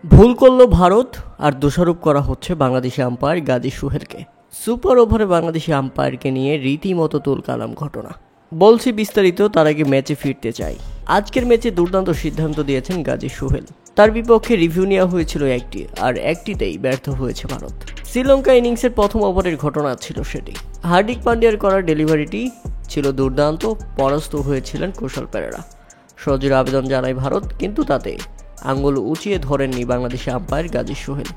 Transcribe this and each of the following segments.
ভুল করল ভারত আর দোষারোপ করা হচ্ছে বাংলাদেশি আম্পায়ার গাজী সোহেলকে। সুপার ওভারে বাংলাদেশি আম্পায়ারকে নিয়ে রীতিমতো তুলকালাম ঘটনা। বলছি বিস্তারিত, তার আগে ম্যাচে ফিরতে চাই। আজকের ম্যাচে দুর্দান্ত সিদ্ধান্ত দিয়েছেন গাজী সোহেল। তার বিপক্ষে রিভিউ নেওয়া হয়েছিল একটি, আর একটিতেই ব্যর্থ হয়েছে ভারত। শ্রীলঙ্কা ইনিংসের প্রথম ওভারের ঘটনা ছিল সেটি। হার্দিক পান্ডিয়ার করা ডেলিভারিটি ছিল দুর্দান্ত, পরাস্ত হয়েছিলেন কুশল পেরেরা। সহজের আবেদন জানায় ভারত, কিন্তু তাতে আঙ্গুল উঁচিয়ে ধরেননি Bangladeshi umpire Gazi Sohel.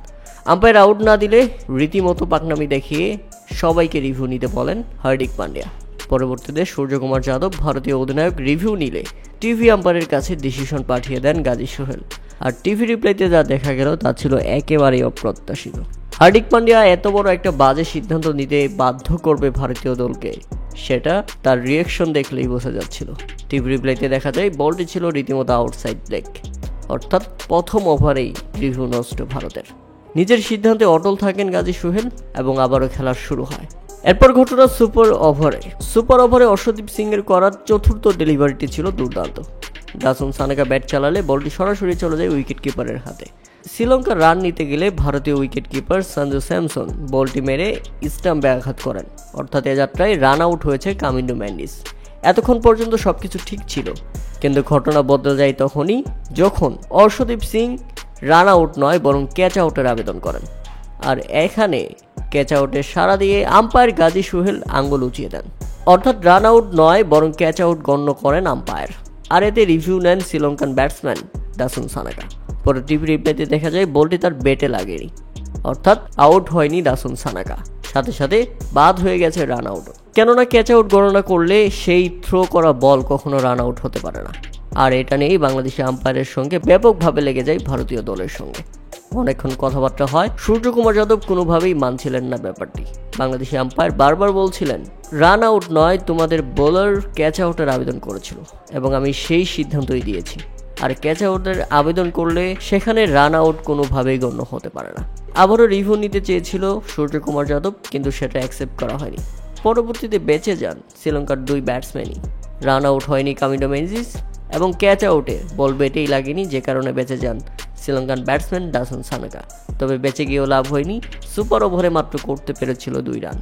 Umpire out না দিলে রীতিমতো পাকনামি দেখিয়ে সবাইকে রিভিউ নিতে বলেন হার্দিক পান্ডিয়া। পরবর্তীতে সূর্যকুমার যাদব ভারতীয় অধিনায়ক রিভিউ নিলে টিভি আম্পায়ারের কাছে ডিসিশন পাঠিয়ে দেন গাজী সোহেল। আর টিভি রিপ্লাইতে যা দেখা গেল তা ছিল একেবারেই অপ্রত্যাশিত। হার্দিক পান্ডিয়া এত বড় একটা বাজে সিদ্ধান্ত নিতে বাধ্য করবে ভারতীয় দলকে, সেটা তার রিয়াকশন দেখলেই বোঝা যাচ্ছিল। টিভি রিপ্লাইতে দেখা যায় বলটি ছিল রীতিমতো আউটসাইড লেগ, অর্থাৎ প্রথম ওভারেই রিভিউ নষ্ট ভারতের। নিজের সিদ্ধান্তে অটল থাকেন গাজী সোহেল এবং আবারও খেলা শুরু হয়। এরপর ঘটনা সুপার ওভারে অর্শদীপ সিং এর করা চতুর্থ ডেলিভারিটি ছিল দুর্দান্ত। দাসুন সানাকা ব্যাট চালালে বলটি সরাসরি চলে যায় উইকেট কিপারের হাতে। শ্রীলঙ্কা রান নিতে গেলে ভারতীয় উইকেট কিপার সঞ্জু স্যামসন বলটি মেরে স্টাম্পে আঘাত করেন, অর্থাৎ এ যাত্রায় রান আউট হয়েছে কামিন্ডো ম্যান্ডিস। এতক্ষণ পর্যন্ত সবকিছু ঠিক ছিল, কিন্তু ঘটনা বদলে যায় তখনই যখন অর্শদীপ সিং রান আউট নয় বরং ক্যাচ আউটের আবেদন করেন। আর এখানে ক্যাচ আউটের সাড়া দিয়ে আম্পায়ার গাজী সোহেল আঙ্গুল উঁচিয়ে দেন, অর্থাৎ রান আউট নয় বরং ক্যাচ আউট গণ্য করেন আম্পায়ার। আর এতে রিভিউ নেন শ্রীলঙ্কান ব্যাটসম্যান দাসুন সানাকা। পরে টিভি রিপ্লাইতে দেখা যায় বলটি তার ব্যাটে লাগেনি, অর্থাৎ আউট হয়নি দাসুন সানাকা, সাথে সাথে বাদ হয়ে গেছে রান আউট। কেননা ক্যাচ আউট গণনা করলে সেই থ্রো করা বল কখনো রান আউট হতে পারে না। আর এটা নিয়েই বাংলাদেশি আম্পায়ারের সঙ্গে ব্যাপকভাবে লেগে যায় ভারতীয় দলের সঙ্গে। অনেকক্ষণ কথাবার্তা হয়। সূর্যকুমার যাদব কোনোভাবেই মানছিলেন না ব্যাপারটি। বাংলাদেশি আম্পায়ার বারবার বলছিলেন, রান আউট নয়, তোমাদের বোলার ক্যাচ আউটের আবেদন করেছিল এবং আমি সেই সিদ্ধান্তই দিয়েছি। আর ক্যাচ আউটের আবেদন করলে সেখানে রান আউট কোনোভাবেই গণ্য হতে পারে না। আবারও রিভিউ নিতে চেয়েছিল সূর্যকুমার যাদব, কিন্তু সেটা অ্যাকসেপ্ট করা হয়নি। পরবর্তীতে বেঁচে যান শ্রীলঙ্কার দুই ব্যাটসম্যানই। রান আউট হয়নি কামিন্ডো ম্যান্ডিস এবং ক্যাচ আউটে বল ব্যাটেই লাগেনি, যে কারণে বেঁচে যান শ্রীলঙ্কান ব্যাটসম্যান দাসুন সানাকা। তবে বেঁচে গিয়েও লাভ হয়নি, সুপার ওভারে মাত্র করতে পেরেছিল 2 রান।